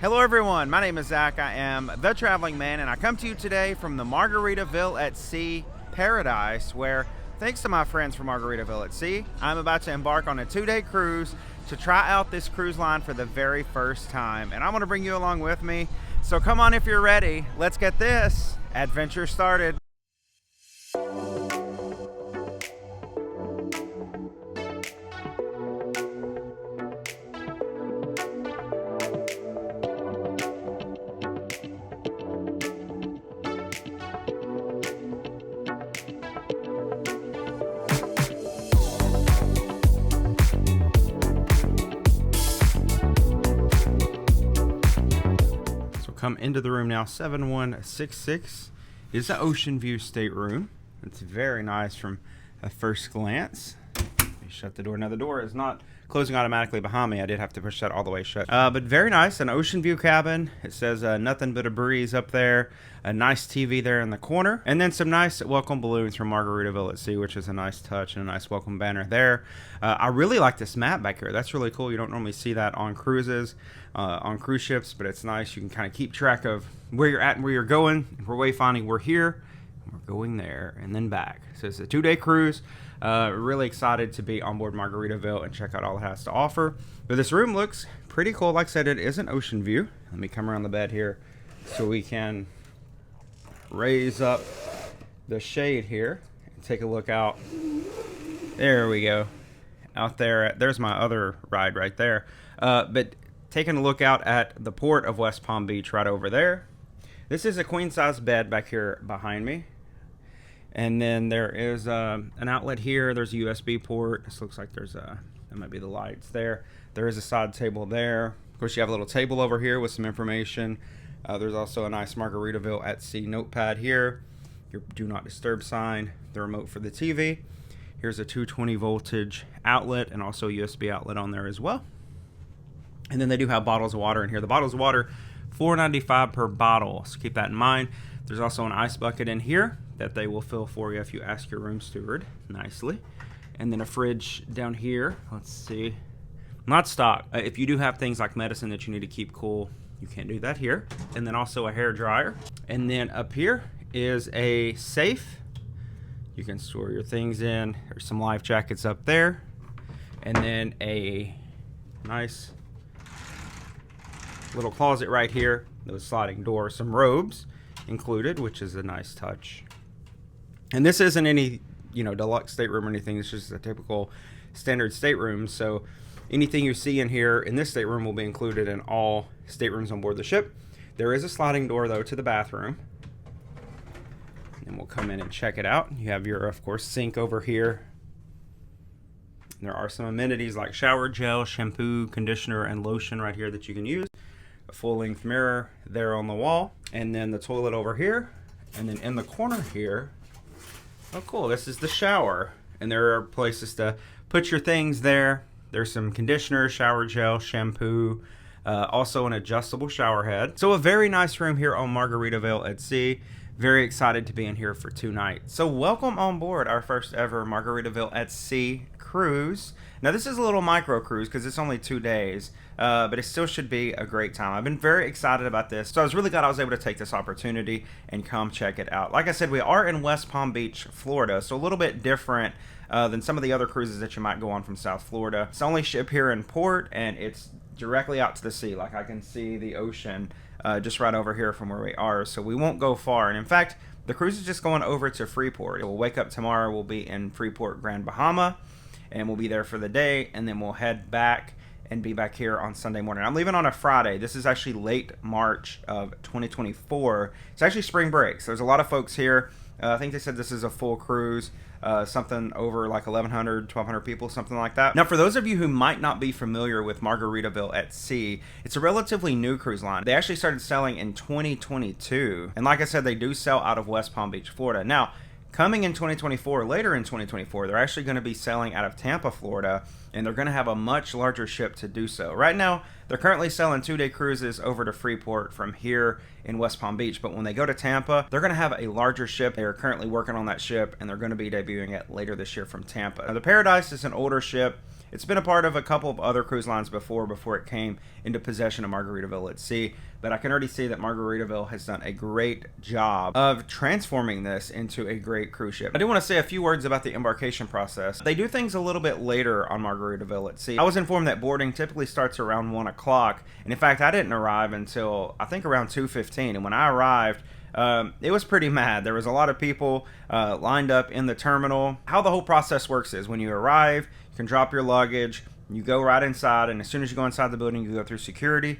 Hello everyone, my name is Zach. I am the Traveling Man, and I come to you today from the Margaritaville at Sea paradise, where, thanks to my friends from Margaritaville at Sea, I'm about to embark on a 2-day cruise to try out this cruise line for the very first time. And I want to bring you along with me. So come on if you're ready. Let's get this adventure started. Come into the room now. 7166 is the ocean view stateroom. It's very nice from a first glance. Let me shut the door. Now the door is not closing automatically behind me. I did have to push that all the way shut. But very nice, an ocean view cabin. It says nothing but a breeze up there. A nice TV there in the corner, and then some nice welcome balloons from Margaritaville at Sea, which is a nice touch, and a nice welcome banner there. I really like this map back here. That's really cool. You don't normally see that on cruises, on cruise ships, but it's nice. You can kind of keep track of where you're at and where you're going. If we're wayfinding, we're here, and we're going there, and then back. So it's a 2-day cruise. Really excited to be on board Margaritaville and check out all it has to offer. But this room looks pretty cool. Like I said, it is an ocean view. Let me come around the bed here so we can raise up the shade here and take a look out. There we go. Out there, there's my other ride right there. But taking a look out at the port of West Palm Beach right over there. This is a queen size bed back here behind me. And then there is an outlet here. There's a USB port. This looks like there's that might be the lights there. There is a side table there. Of course, you have a little table over here with some information. There's also a nice Margaritaville at Sea notepad here. Your do not disturb sign. The remote for the TV. Here's a 220 voltage outlet and also a USB outlet on there as well. And then they do have bottles of water in here. The bottles of water, $4.95 per bottle. So keep that in mind. There's also an ice bucket in here that they will fill for you if you ask your room steward nicely. And then a fridge down here. Let's see. Not stock. If you do have things like medicine that you need to keep cool, you can't do that here. And then also a hair dryer. And then up here is a safe. You can store your things in. There's some life jackets up there. And then a nice little closet right here. Those sliding doors. Some robes included, which is a nice touch. And this isn't any, deluxe stateroom or anything. It's just a typical standard stateroom. So anything you see in here in this stateroom will be included in all staterooms on board the ship. There is a sliding door, though, to the bathroom. And we'll come in and check it out. You have your, of course, sink over here. And there are some amenities like shower gel, shampoo, conditioner, and lotion right here that you can use. A full-length mirror there on the wall. And then the toilet over here. And then in the corner here, oh, cool, this is the shower. And there are places to put your things there. There's some conditioner, shower gel, shampoo, also an adjustable shower head. So a very nice room here on Margaritaville at Sea. Very excited to be in here for 2 nights. So welcome on board our first ever Margaritaville at Sea cruise. Now this is a little micro cruise because it's only 2 days, but it still should be a great time. I've been very excited about this. So I was really glad I was able to take this opportunity and come check it out. Like I said, we are in West Palm Beach, Florida, so a little bit different than some of the other cruises that you might go on from South Florida. It's the only ship here in port, and it's directly out to the sea. Like I can see the ocean just right over here from where we are, so we won't go far. And in fact, the cruise is just going over to Freeport. We'll wake up tomorrow, we'll be in Freeport, Grand Bahama, and we'll be there for the day, and then we'll head back and be back here on Sunday morning. I'm leaving on a Friday. This is actually late March of 2024. It's actually spring break, so there's a lot of folks here. I think they said this is a full cruise, something over like 1,100, 1,200 people, something like that. Now, for those of you who might not be familiar with Margaritaville at Sea, it's a relatively new cruise line. They actually started selling in 2022. And like I said, they do sell out of West Palm Beach, Florida. Now, coming in 2024, later in 2024, they're actually going to be selling out of Tampa, Florida, and they're going to have a much larger ship to do so. Right now, they're currently selling 2-day cruises over to Freeport from here in West Palm Beach, but when they go to Tampa, they're going to have a larger ship. They're currently working on that ship, and they're going to be debuting it later this year from Tampa. Now, the Paradise is an older ship. It's been a part of a couple of other cruise lines before it came into possession of Margaritaville at Sea, but I can already see that Margaritaville has done a great job of transforming this into a great cruise ship. I do want to say a few words about the embarkation process. They do things a little bit later on Margaritaville at Sea. I was informed that boarding typically starts around 1 o'clock, and in fact I didn't arrive until I think around 2:15, and when I arrived, it was pretty mad. There was a lot of people lined up in the terminal. How the whole process works is when you arrive, you can drop your luggage, you go right inside, and as soon as you go inside the building, you go through security,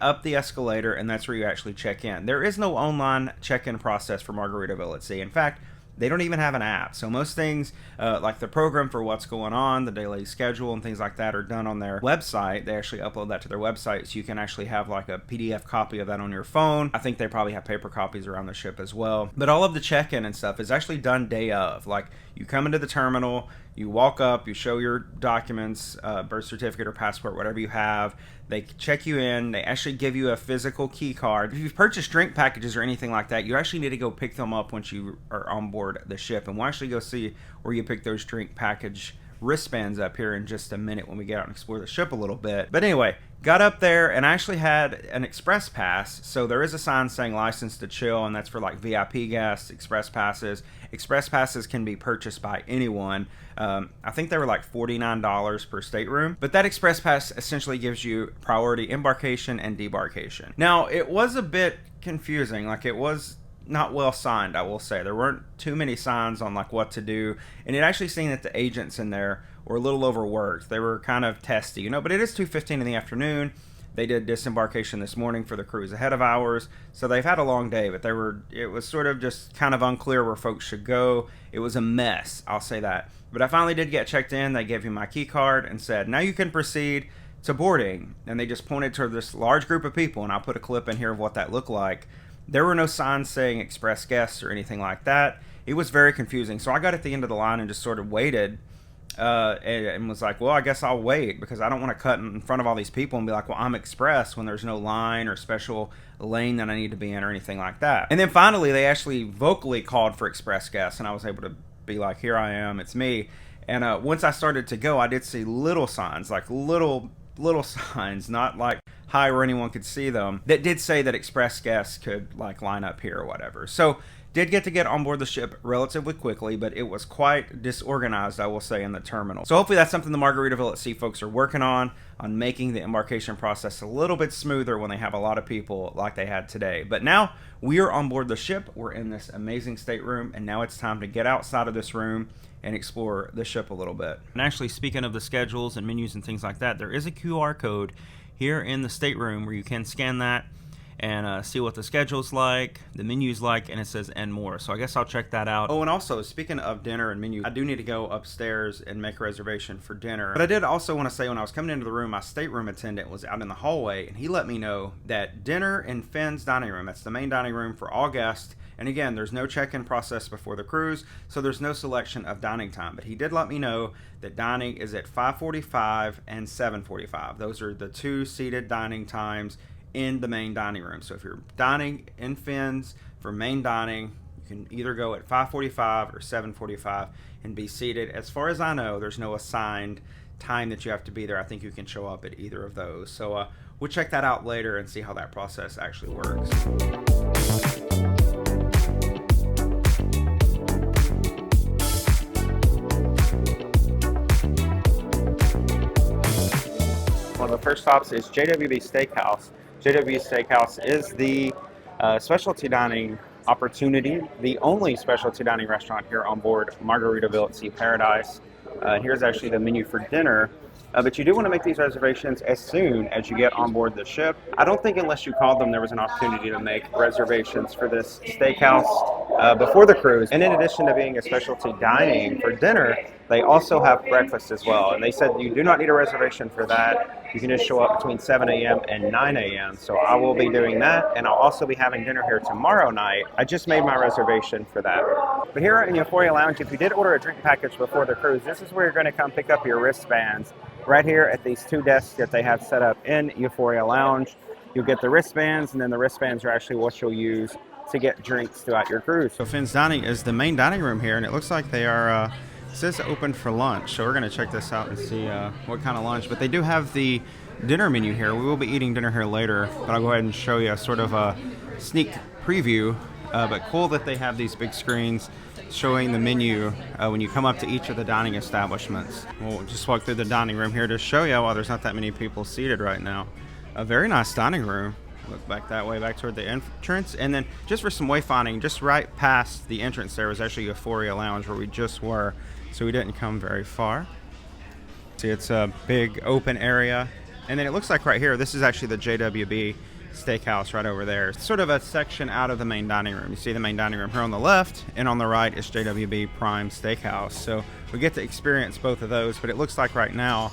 up the escalator, and that's where you actually check in. There is no online check-in process for Margaritaville at Sea. In fact, they don't even have an app. So most things, like the program for what's going on, the daily schedule and things like that, are done on their website. They actually upload that to their website, so you can actually have like a PDF copy of that on your phone. I think they probably have paper copies around the ship as well. But all of the check-in and stuff is actually done day of. Like, you come into the terminal, you walk up, you show your documents, birth certificate or passport, whatever you have. They check you in. They actually give you a physical key card. If you've purchased drink packages or anything like that, you actually need to go pick them up once you are on board the ship. And we'll actually go see where you pick those drink package wristbands up here in just a minute when we get out and explore the ship a little bit. But anyway, got up there and I actually had an express pass. So there is a sign saying license to chill, and that's for like VIP guests. Express passes can be purchased by anyone. I think they were like $49 per stateroom, but that express pass essentially gives you priority embarkation and debarkation. Now, it was a bit confusing. Like, it was not well signed, I will say. There weren't too many signs on like what to do, and it actually seemed that the agents in there were a little overworked. They were kind of testy, but it is 2:15 in the afternoon. They did disembarkation this morning for the cruise ahead of ours, so they've had a long day, but it was sort of just kind of unclear where folks should go. It was a mess, I'll say that. But I finally did get checked in. They gave me my key card and said, now you can proceed to boarding. And they just pointed to this large group of people, and I'll put a clip in here of what that looked like. There were no signs saying express guests or anything like that. It was very confusing. So I got at the end of the line and just sort of waited and was like, well, I guess I'll wait, because I don't want to cut in front of all these people and be like, well, I'm express, when there's no line or special lane that I need to be in or anything like that. And then finally, they actually vocally called for express guests, and I was able to be like, here I am, it's me. And once I started to go, I did see little signs, like little signs, not like high where anyone could see them, that did say that express guests could like line up here or whatever. So did get on board the ship relatively quickly, but it was quite disorganized, I will say, in the terminal. So hopefully that's something the Margaritaville at Sea folks are working on making the embarkation process a little bit smoother when they have a lot of people like they had today. But now we are on board the ship. We're in this amazing stateroom, and now it's time to get outside of this room and explore the ship a little bit. And actually, speaking of the schedules and menus and things like that, there is a QR code here in the stateroom where you can scan that and see what the schedule's like, the menu's like, and it says and more. So I guess I'll check that out. Oh, and also, speaking of dinner and menu, I do need to go upstairs and make a reservation for dinner. But I did also want to say, when I was coming into the room, my stateroom attendant was out in the hallway, and he let me know that dinner in Finn's dining room, that's the main dining room for all guests. And again, there's no check-in process before the cruise, so there's no selection of dining time. But he did let me know that dining is at 5:45 and 7:45. Those are the two seated dining times in the main dining room. So if you're dining in Finn's for main dining, you can either go at 5:45 or 7:45 and be seated. As far as I know, there's no assigned time that you have to be there. I think you can show up at either of those. So we'll check that out later and see how that process actually works. One of the first stops is JWB Steakhouse. JWB Steakhouse is the specialty dining opportunity, the only specialty dining restaurant here on board Margaritaville at Sea Paradise. Here's actually the menu for dinner. But you do want to make these reservations as soon as you get on board the ship. I don't think unless you called them there was an opportunity to make reservations for this steakhouse before the cruise. And in addition to being a specialty dining for dinner, they also have breakfast as well. And they said you do not need a reservation for that. You can just show up between 7 a.m. and 9 a.m. So I will be doing that, and I'll also be having dinner here tomorrow night. I just made my reservation for that. But here in Euphoria Lounge, if you did order a drink package before the cruise, this is where you're going to come pick up your wristbands. Right here at these two desks that they have set up in Euphoria Lounge. You'll get the wristbands, and then the wristbands are actually what you'll use to get drinks throughout your cruise. So Finn's Dining is the main dining room here, and it looks like they are It says open for lunch, so we're going to check this out and see what kind of lunch. But they do have the dinner menu here. We will be eating dinner here later, but I'll go ahead and show you sort of a sneak preview. But cool that they have these big screens showing the menu when you come up to each of the dining establishments. We'll just walk through the dining room here to show you while there's not that many people seated right now. A very nice dining room. Look back that way, back toward the entrance. And then just for some wayfinding, just right past the entrance there was actually Euphoria Lounge where we just were. So we didn't come very far. See, it's a big open area. And then it looks like right here, this is actually the JWB Steakhouse right over there. It's sort of a section out of the main dining room. You see the main dining room here on the left, and on the right is JWB Prime Steakhouse. So we get to experience both of those, but it looks like right now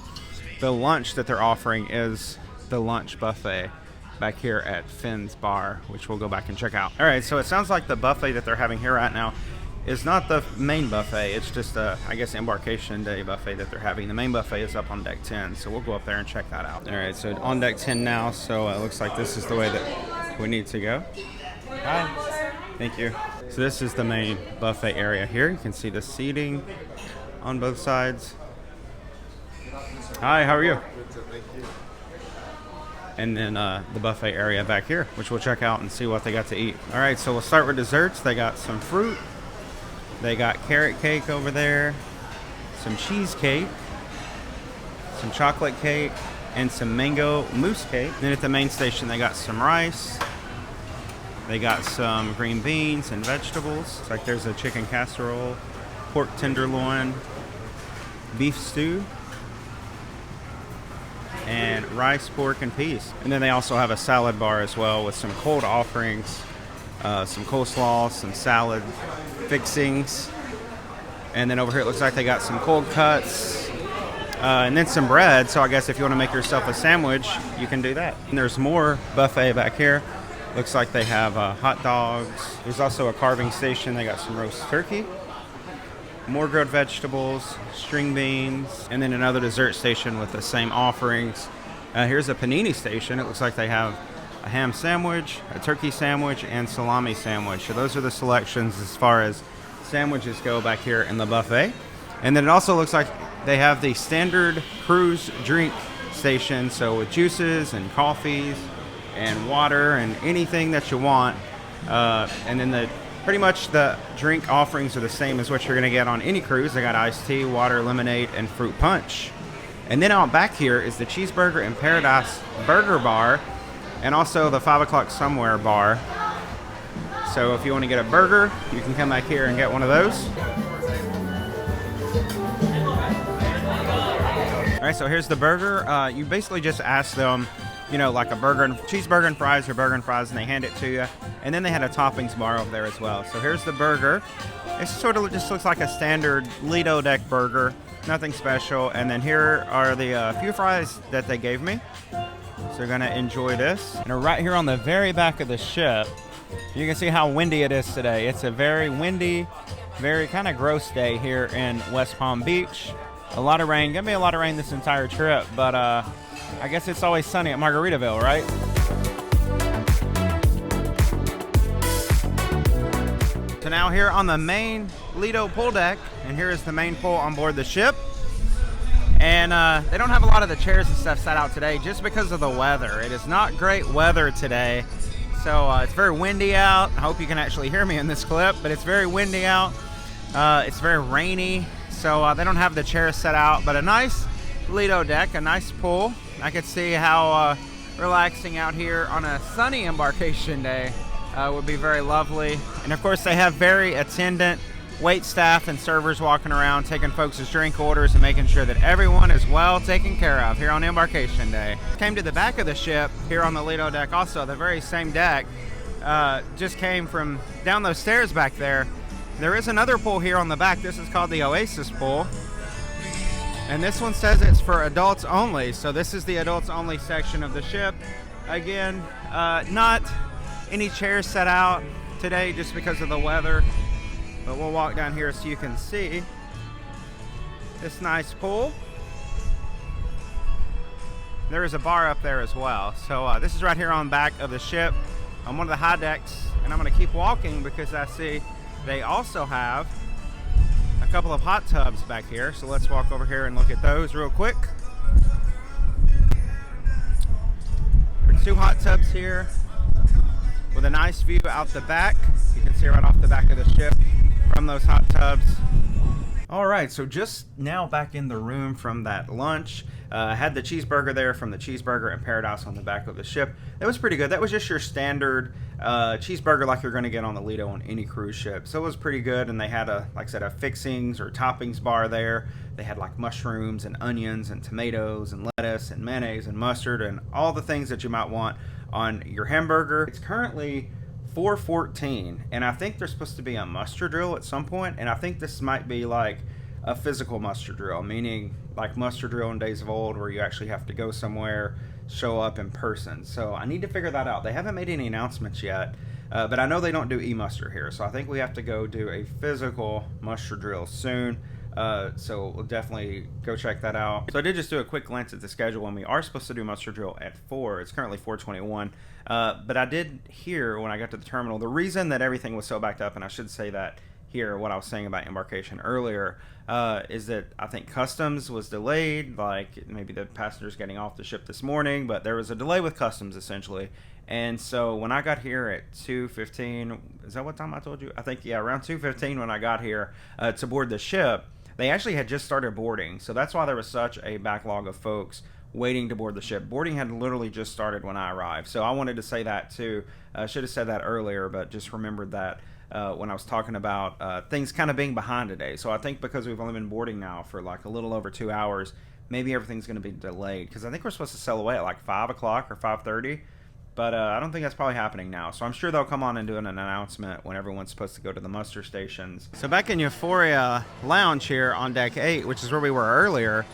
the lunch that they're offering is the lunch buffet back here at Finn's Bar, which we'll go back and check out. All right, so it sounds like the buffet that they're having here right now is not the main buffet. It's just a, I guess, Embarkation Day buffet that they're having. The main buffet is up on deck 10, so we'll go up there and check that out. All right, so on deck 10 now, so it looks like this is the way that we need to go. Hi. Thank you. So this is the main buffet area here. You can see the seating on both sides. Hi, how are you? And then the buffet area back here, which we'll check out and see what they got to eat. All right, so we'll start with desserts. They got some fruit. They got carrot cake over there, some cheesecake, some chocolate cake, and some mango mousse cake. Then at the main station, they got some rice. They got some green beans and vegetables. It's like there's a chicken casserole, pork tenderloin, beef stew, and rice, pork, and peas. And then they also have a salad bar as well with some cold offerings, some coleslaw, some salad fixings. And then over here it looks like they got some cold cuts, and then some bread. So I guess if you want to make yourself a sandwich, you can do that. And there's more buffet back here. Looks like they have hot dogs. There's also a carving station. They got some roast turkey, more grilled vegetables, string beans, and then another dessert station with the same offerings. Here's a panini station. It looks like they have a ham sandwich, a turkey sandwich, and salami sandwich. So those are the selections as far as sandwiches go back here in the buffet. And then it also looks like they have the standard cruise drink station, so with juices and coffees and water and anything that you want. And then pretty much the drink offerings are the same as what you're going to get on any cruise. They got iced tea, water, lemonade, and fruit punch. And then out back here is the Cheesburger and Paradise Burger Bar, and also the 5 o'clock somewhere bar. So if you want to get a burger, you can come back here and get one of those. All right, so here's the burger. You basically just ask them, you know, like a burger and cheeseburger and fries, or burger and fries, and they hand it to you. And then they had a toppings bar over there as well. So here's the burger. It sort of just looks like a standard Lido deck burger, nothing special. And then here are the few fries that they gave me. So you're gonna enjoy this. And right here on the very back of the ship, you can see how windy it is today. It's a very windy, very kind of gross day here in West Palm Beach. A lot of rain. Gonna be a lot of rain this entire trip, but I guess it's always sunny at Margaritaville, right? So now here on the main Lido pool deck, and here is the main pool on board the ship. And they don't have a lot of the chairs and stuff set out today just because of the weather. It is not great weather today. So it's very windy out. I hope you can actually hear me in this clip, but it's very windy out. It's very rainy. So they don't have the chairs set out, but a nice Lido deck, a nice pool. I could see how relaxing out here on a sunny embarkation day would be very lovely. And of course they have very attendant wait staff and servers walking around taking folks' drink orders and making sure that everyone is well taken care of here on embarkation day. Came to the back of the ship here on the Lido deck also, the very same deck. Just came from down those stairs back there. There is another pool here on the back. This is called the Oasis pool. And this one says it's for adults only. So this is the adults only section of the ship. Again, not any chairs set out today just because of the weather. But we'll walk down here so you can see this nice pool. There is a bar up there as well. So this is right here on the back of the ship on one of the high decks. And I'm going to keep walking because I see they also have a couple of hot tubs back here, so let's walk over here and look at those real quick. There are 2 hot tubs here with a nice view out the back. You can see right off the back of the ship from those hot tubs. All right, so just now back in the room from that lunch. I had the cheeseburger there from the Cheesburger in Paradise on the back of the ship. That was pretty good. That was just your standard cheeseburger like you're going to get on the Lido on any cruise ship. So it was pretty good, and they had like I said, a fixings or toppings bar there. They had like mushrooms and onions and tomatoes and lettuce and mayonnaise and mustard and all the things that you might want on your hamburger. It's currently 4:14, and I think there's supposed to be a muster drill at some point, and I think this might be like a physical muster drill, meaning like muster drill in days of old where you actually have to go somewhere, show up in person. So I need to figure that out. They haven't made any announcements yet, but I know they don't do e-muster here, so I think we have to go do a physical muster drill soon. So we'll definitely go check that out. So I did just do a quick glance at the schedule, and we are supposed to do muster drill at 4. It's currently 4:21. But I did hear when I got to the terminal, the reason that everything was so backed up, and I should say that here, what I was saying about embarkation earlier, is that I think customs was delayed, like maybe the passengers getting off the ship this morning, but there was a delay with customs essentially. And so when I got here at 2:15, is that what time I told you? I think, yeah, around 2:15 when I got here to board the ship, they actually had just started boarding. So that's why there was such a backlog of folks waiting to board the ship. Boarding had literally just started when I arrived. So I wanted to say that too. I should have said that earlier, but just remembered that when I was talking about things kind of being behind today. So I think because we've only been boarding now for like a little over 2 hours, maybe everything's going to be delayed. Because I think we're supposed to sail away at like 5 o'clock or 5:30. But I don't think that's probably happening now. So I'm sure they'll come on and do an announcement when everyone's supposed to go to the muster stations. So back in Euphoria Lounge here on deck 8, which is where we were earlier,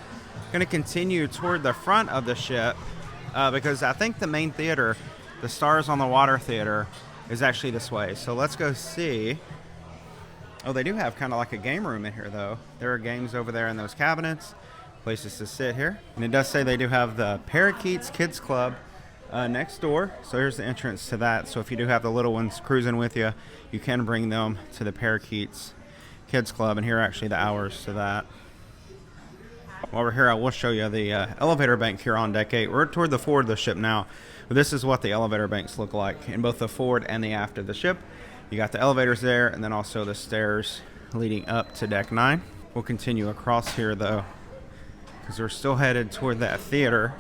going to continue toward the front of the ship because I think the main theater, the Stars on the Water Theater, is actually this way. So let's go see. Oh, they do have kind of like a game room in here, though. There are games over there in those cabinets, places to sit here. And it does say they do have the Parakeets Kids Club next door. So here's the entrance to that. So if you do have the little ones cruising with you, you can bring them to the Parakeets Kids Club. And here are actually the hours to that. While we're here, I will show you the elevator bank here on deck 8. We're toward the forward of the ship now. But this is what the elevator banks look like in both the forward and the aft of the ship. You got the elevators there, and then also the stairs leading up to deck 9. We'll continue across here, though, because we're still headed toward that theater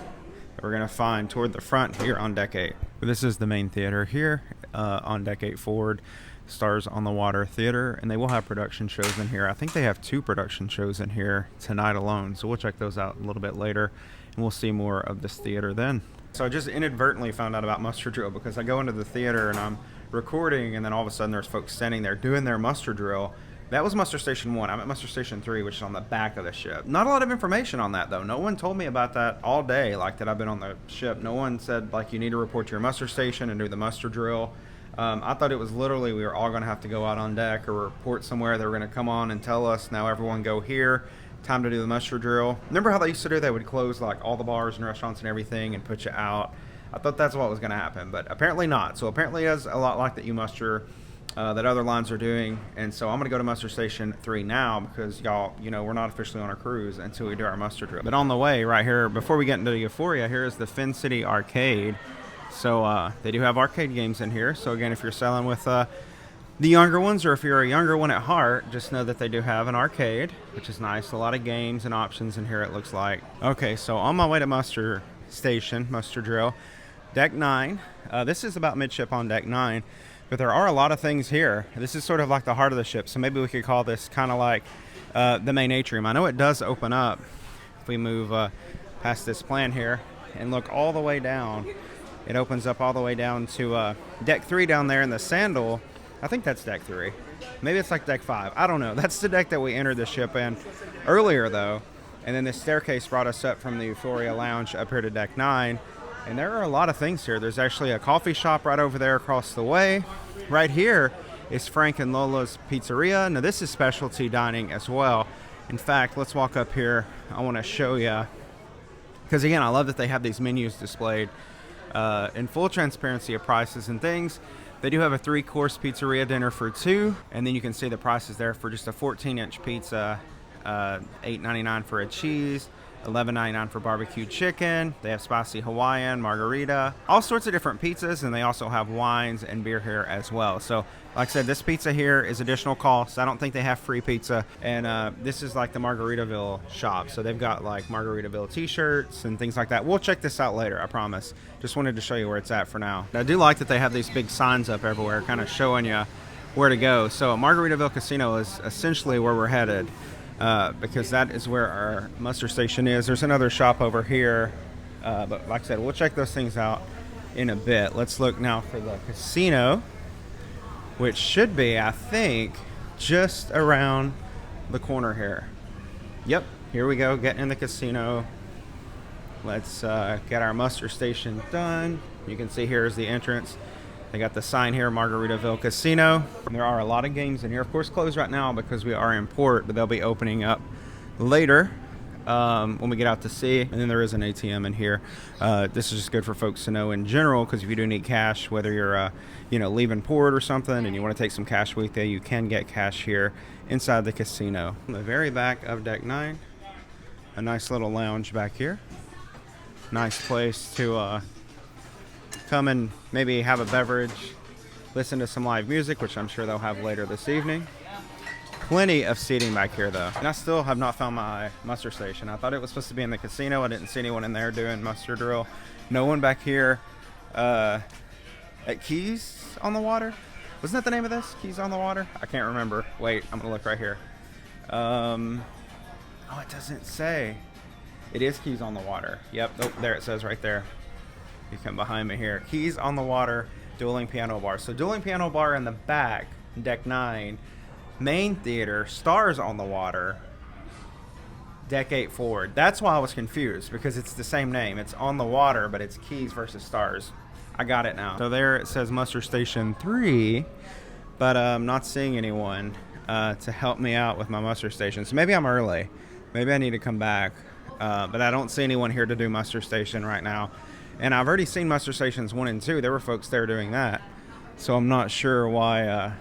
that we're going to find toward the front here on deck 8. But this is the main theater here on deck 8 forward. Stars on the Water Theater, and they will have production shows in here. I think they have 2 production shows in here tonight alone, so we'll check those out a little bit later, and we'll see more of this theater then. So I just inadvertently found out about muster drill because I go into the theater and I'm recording, and then all of a sudden there's folks standing there doing their muster drill. That was muster station 1. I'm at muster station 3, which is on the back of the ship. Not a lot of information on that, though. No one told me about that all day, like that I've been on the ship. No one said, like, you need to report to your muster station and do the muster drill. I thought it was literally we were all going to have to go out on deck or report somewhere. They were going to come on and tell us, now everyone go here. Time to do the muster drill. Remember how they used to do? They would close like all the bars and restaurants and everything and put you out. I thought that's what was going to happen, but apparently not. So apparently it's a lot like that muster that other lines are doing. And so I'm going to go to muster station 3 now because y'all, we're not officially on our cruise until we do our muster drill. But on the way right here, before we get into Euphoria, here is the Fin City Arcade. So they do have arcade games in here. So again, if you're selling with the younger ones, or if you're a younger one at heart, just know that they do have an arcade, which is nice. A lot of games and options in here, it looks like. Okay, so on my way to muster station, muster drill, deck 9. This is about midship on deck 9, but there are a lot of things here. This is sort of like the heart of the ship, so maybe we could call this kind of like the main atrium. I know it does open up if we move past this plan here and look all the way down. It opens up all the way down to deck 3 down there in the Sandal. I think that's deck 3. Maybe it's like deck 5. I don't know. That's the deck that we entered the ship in earlier, though. And then this staircase brought us up from the Euphoria Lounge up here to deck 9. And there are a lot of things here. There's actually a coffee shop right over there across the way. Right here is Frank and Lola's Pizzeria. Now, this is specialty dining as well. In fact, let's walk up here. I want to show you. Because, again, I love that they have these menus displayed In full transparency of prices and things, they do have a 3-course pizzeria dinner for 2, and then you can see the prices there for just a 14-inch pizza, $8.99 for a cheese, $11.99 for barbecue chicken. They have spicy Hawaiian, margarita, all sorts of different pizzas, and they also have wines and beer here as well. So like I said, this pizza here is additional cost. I don't think they have free pizza, and this is like the Margaritaville shop. So they've got like Margaritaville t-shirts and things like that. We'll check this out later, I promise. Just wanted to show you where it's at for now. I do like that they have these big signs up everywhere kind of showing you where to go. So Margaritaville Casino is essentially where we're headed. Because that is where our muster station is. There's another shop over here, but like I said, we'll check those things out in a bit. Let's look now for the casino, which should be, I think, just around the corner here. Yep, here we go, getting in the casino. Let's get our muster station done. You can see here is the entrance. They got the sign here, Margaritaville Casino. And there are a lot of games in here. Of course, closed right now because we are in port, but they'll be opening up later when we get out to sea. And then there is an ATM in here. This is just good for folks to know in general, because if you do need cash, whether you're leaving port or something and you want to take some cash with you, you can get cash here inside the casino. In the very back of Deck 9, a nice little lounge back here. Nice place to come and maybe have a beverage, listen to some live music, which I'm sure they'll have later this evening. Plenty of seating back here though. And I still have not found my muster station. I thought it was supposed to be in the casino. I didn't see anyone in there doing muster drill. No one back here at Keys on the Water. Wasn't that the name of this? Keys on the Water? I can't remember. Wait, I'm gonna look right here. Oh, it doesn't say. It is Keys on the Water. Yep, oh, there it says right there. You come behind me here. Keys on the Water, dueling piano bar. So dueling piano bar in the back, Deck 9. Main theater, Stars on the Water, Deck 8 forward. That's why I was confused, because it's the same name. It's on the water, but it's Keys versus Stars. I got it now. So there it says Muster Station 3, but I'm not seeing anyone to help me out with my muster station. So maybe I'm early. Maybe I need to come back. But I don't see anyone here to do muster station right now. And I've already seen muster stations 1 and 2. There were folks there doing that. So I'm not sure why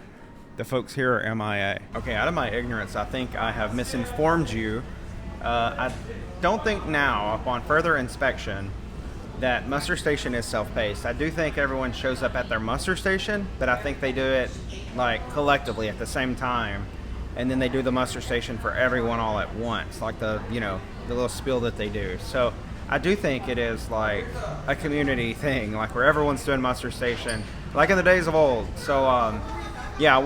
the folks here are MIA. Okay, out of my ignorance, I think I have misinformed you. I don't think now, upon further inspection, that muster station is self-paced. I do think everyone shows up at their muster station, but I think they do it like collectively at the same time. And then they do the muster station for everyone all at once, like the little spiel that they do. So I do think it is like a community thing, like where everyone's doing muster station, like in the days of old. So yeah, it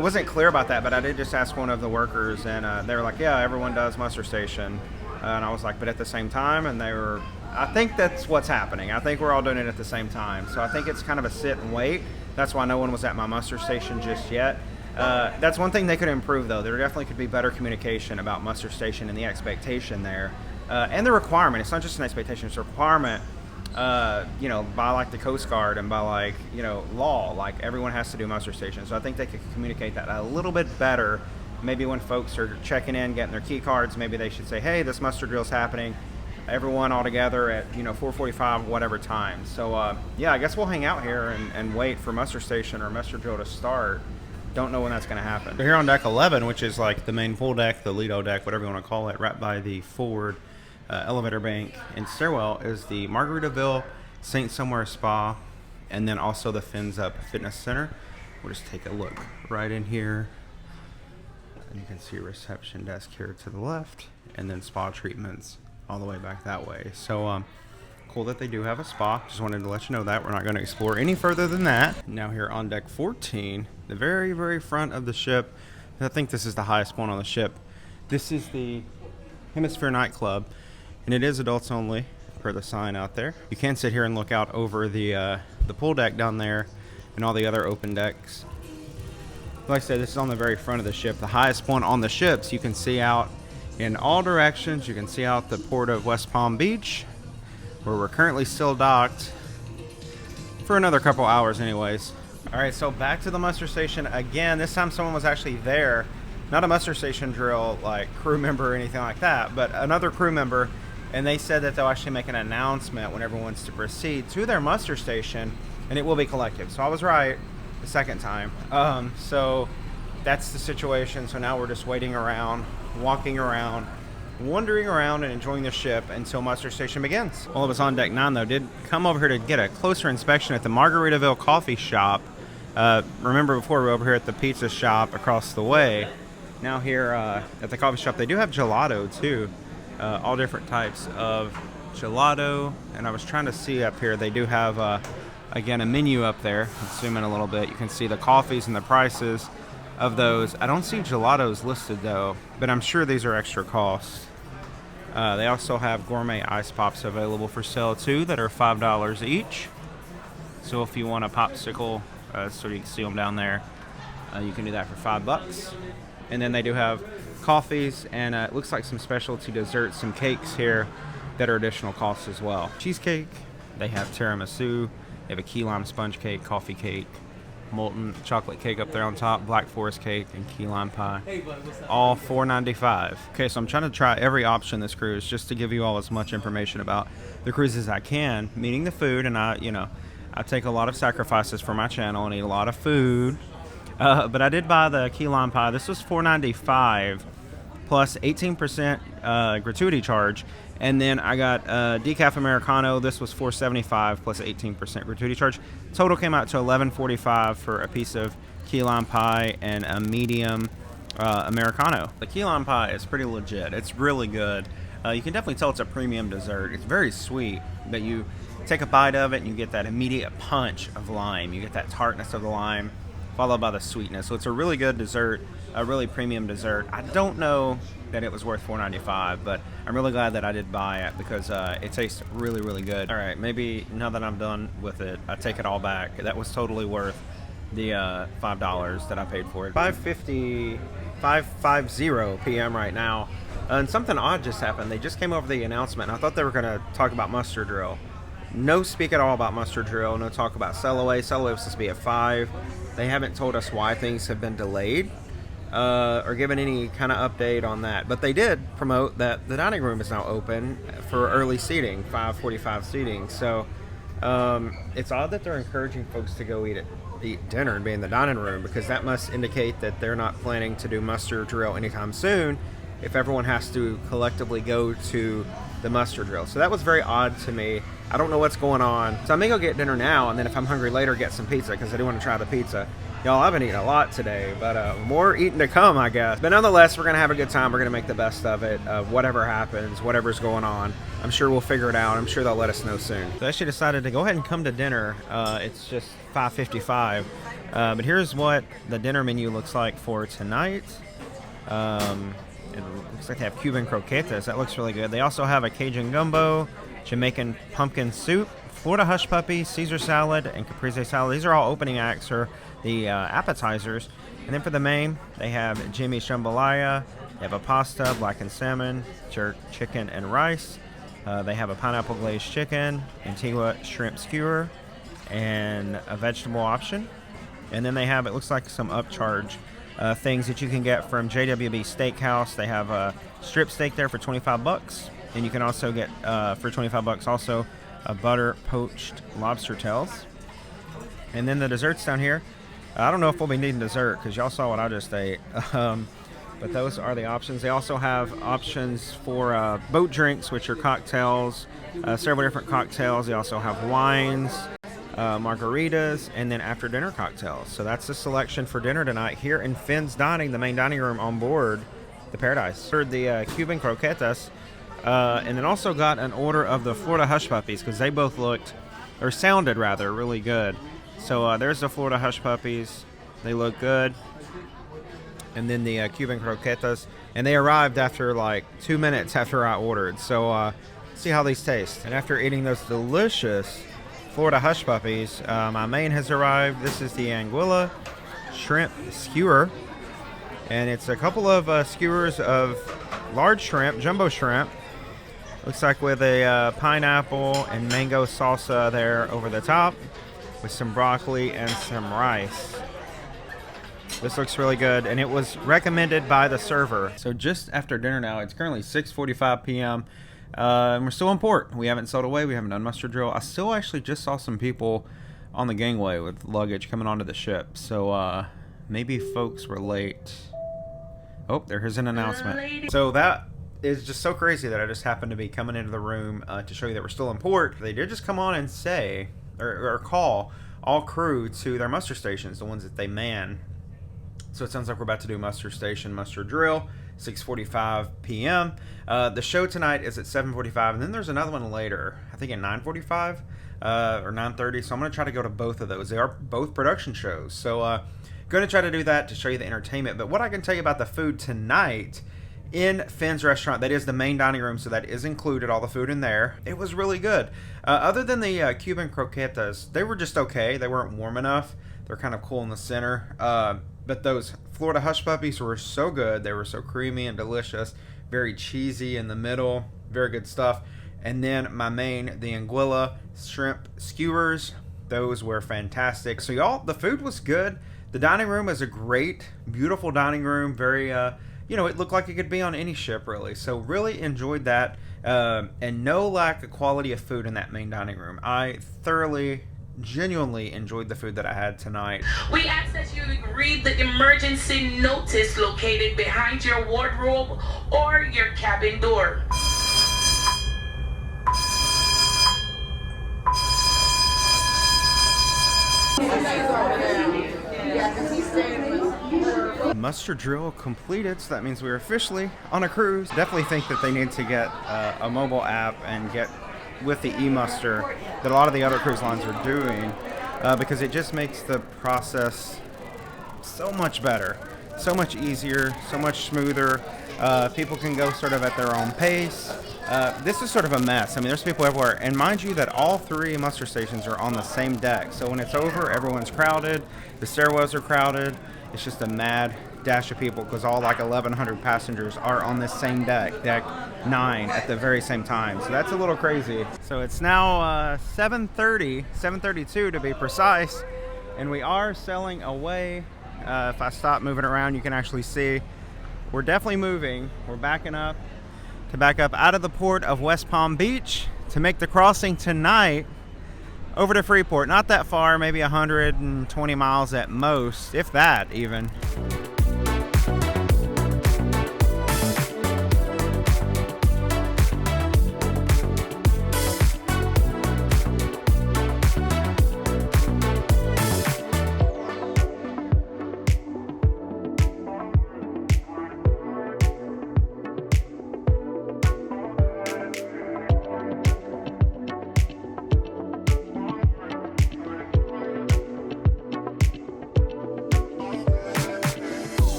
wasn't clear about that, but I did just ask one of the workers, and they were like, yeah, everyone does muster station. And I was like, but at the same time? And they were, I think that's what's happening. I think we're all doing it at the same time. So I think it's kind of a sit and wait. That's why no one was at my muster station just yet. That's one thing they could improve, though. There definitely could be better communication about muster station and the expectation there. And the requirement. It's not just an expectation, it's a requirement, by like the Coast Guard and by like, law. Like everyone has to do muster station. So I think they could communicate that a little bit better. Maybe when folks are checking in, getting their key cards, maybe they should say, hey, this muster drill is happening. Everyone all together at 4:45, whatever time. So yeah, I guess we'll hang out here and wait for muster station or muster drill to start. Don't know when that's going to happen. We're here on Deck 11, which is like the main pool deck, the Lido deck, whatever you want to call it, right by the forward elevator bank and stairwell is the Margaritaville St. Somewhere Spa, and then also the Fins Up Fitness Center. We'll just take a look right in here. And you can see a reception desk here to the left, and then spa treatments all the way back that way. So cool that they do have a spa. Just wanted to let you know that. We're not going to explore any further than that. Now here on Deck 14, the very, very front of the ship, I think this is the highest point on the ship. This is the Hemisphere Nightclub, and it is adults only, per the sign out there. You can sit here and look out over the pool deck down there and all the other open decks. Like I said, this is on the very front of the ship. The highest point on the ship, so you can see out in all directions. You can see out the port of West Palm Beach, where we're currently still docked for another couple hours anyways. All right, so back to the muster station again. This time someone was actually there. Not a muster station drill, like crew member or anything like that, but another crew member. and they said that they'll actually make an announcement when everyone wants to proceed to their muster station, and it will be collective. So I was right the second time. So that's the situation. So now we're just waiting around, walking around, wandering around, and enjoying the ship until muster station begins. All of us on deck 9, though, did come over here to get a closer inspection at the Margaritaville coffee shop. Remember before, we were over here at the pizza shop across the way. Now here at the coffee shop, they do have gelato too. All different types of gelato. And I was trying to see up here, they do have, again, a menu up there. Let's zoom in a little bit. You can see the coffees and the prices of those. I don't see gelatos listed though, but I'm sure these are extra cost. They also have gourmet ice pops available for sale too that are $5 each. So if you want a popsicle, so you can see them down there, you can do that for $5. And then they do have coffees, and it looks like some specialty desserts, some cakes here that are additional costs as well. Cheesecake, they have tiramisu, they have a key lime sponge cake, coffee cake, molten chocolate cake up there on top, black forest cake, and key lime pie. Hey, bud, what's up? All $4.95. Okay, so I'm trying to try every option this cruise just to give you all as much information about the cruise as I can, meaning the food. And I take a lot of sacrifices for my channel and eat a lot of food. But I did buy the key lime pie. This was $4.95 plus 18% gratuity charge. And then I got decaf Americano. This was $4.75 plus 18% gratuity charge. Total came out to $11.45 for a piece of key lime pie and a medium Americano. The key lime pie is pretty legit. It's really good. You can definitely tell it's a premium dessert. It's very sweet, but you take a bite of it and you get that immediate punch of lime. You get that tartness of the lime followed by the sweetness. So it's a really good dessert, a really premium dessert. I don't know that it was worth $4.95, but I'm really glad that I did buy it because it tastes really, really good. All right, maybe now that I'm done with it, I take it all back. That was totally worth the $5 that I paid for it. 5:50 p.m. right now, and something odd just happened. They just came over the announcement, and I thought they were going to talk about muster drill. No speak at all about muster drill. No talk about sail away. Sail away was supposed to be at 5. They haven't told us why things have been delayed or given any kind of update on that. But they did promote that the dining room is now open for early seating, 5:45 seating. So it's odd that they're encouraging folks to go eat dinner and be in the dining room, because that must indicate that they're not planning to do muster drill anytime soon if everyone has to collectively go to the muster drill. So that was very odd to me. I don't know what's going on. So I may go get dinner now, and then if I'm hungry later, get some pizza, because I do want to try the pizza. Y'all, I've been eating a lot today, but more eating to come, I guess. But nonetheless, we're going to have a good time. We're going to make the best of it. Whatever happens, whatever's going on, I'm sure we'll figure it out. I'm sure they'll let us know soon. So I actually decided to go ahead and come to dinner. It's just 5:55. But here's what the dinner menu looks like for tonight. It looks like they have Cuban croquetas. That looks really good. They also have a Cajun gumbo, Jamaican pumpkin soup, Florida hush puppy, Caesar salad, and caprese salad. These are all opening acts, or the appetizers. And then for the main, they have Jimmy jambalaya. They have a pasta, blackened salmon, jerk chicken and rice. They have a pineapple glazed chicken, Antigua shrimp skewer, and a vegetable option. And then they have, it looks like, some upcharge things that you can get from JWB Steakhouse. They have a strip steak there for $25, and you can also get for $25 also a butter poached lobster tails. And then the desserts down here, I don't know if we'll be needing dessert because y'all saw what I just ate. But those are the options. They also have options for boat drinks, which are cocktails, several different cocktails. They also have wines, margaritas, and then after dinner cocktails. So that's the selection for dinner tonight here in Finn's Dining, the main dining room on board the Paradise. Ordered the Cuban croquetas, and then also got an order of the Florida hush puppies, because they both looked, or sounded rather, really good. So there's the Florida hush puppies. They look good. And then the Cuban croquetas, and they arrived after like 2 minutes after I ordered. So see how these taste. And after eating those delicious Florida hush puppies, my main has arrived. This is the Anguilla shrimp skewer, and it's a couple of skewers of large shrimp, jumbo shrimp. Looks like with a pineapple and mango salsa there over the top, with some broccoli and some rice. This looks really good, and it was recommended by the server. So just after dinner now, it's currently 6:45 p.m. And we're still in port. We haven't sailed away. We haven't done muster drill. I still actually just saw some people on the gangway with luggage coming onto the ship. So maybe folks were late. Oh, there's an announcement. So that is just so crazy that I just happened to be coming into the room to show you that we're still in port. They did just come on and say, or call all crew to their muster stations, the ones that they man. So it sounds like we're about to do muster station, muster drill, 6:45 p.m. The show tonight is at 7:45, and then there's another one later, I think at 9:45 or 9:30. So I'm going to try to go to both of those. They are both production shows. So going to try to do that to show you the entertainment. But what I can tell you about the food tonight in Finn's restaurant, that is the main dining room, so that is included, all the food in there. It was really good. Other than the Cuban croquetas, they were just okay. They weren't warm enough. They're kind of cool in the center. But those Florida Hush Puppies were so good. They were so creamy and delicious. Very cheesy in the middle. Very good stuff. And then my main, the Anguilla shrimp skewers. Those were fantastic. So y'all, the food was good. The dining room is a great, beautiful dining room. Very, it looked like it could be on any ship, really. So really enjoyed that. And no lack of quality of food in that main dining room. I thoroughly, genuinely enjoyed the food that I had tonight. We ask that you read the emergency notice located behind your wardrobe or your cabin door. Muster drill completed, so that means we're officially on a cruise. Definitely think that they need to get a mobile app and get with the e-muster that a lot of the other cruise lines are doing, because it just makes the process so much better, so much easier, so much smoother. People can go sort of at their own pace. This is sort of a mess. I mean, there's people everywhere, and mind you that all three muster stations are on the same deck, so when it's over, everyone's crowded, the stairwells are crowded. It's just a mad dash of people because all like 1,100 passengers are on this same deck, deck 9, at the very same time. So that's a little crazy. So it's now 7:32 to be precise, and we are sailing away. If I stop moving around, you can actually see we're definitely moving. We're backing up to back up out of the port of West Palm Beach to make the crossing tonight over to Freeport. Not that far, maybe 120 miles at most, if that even.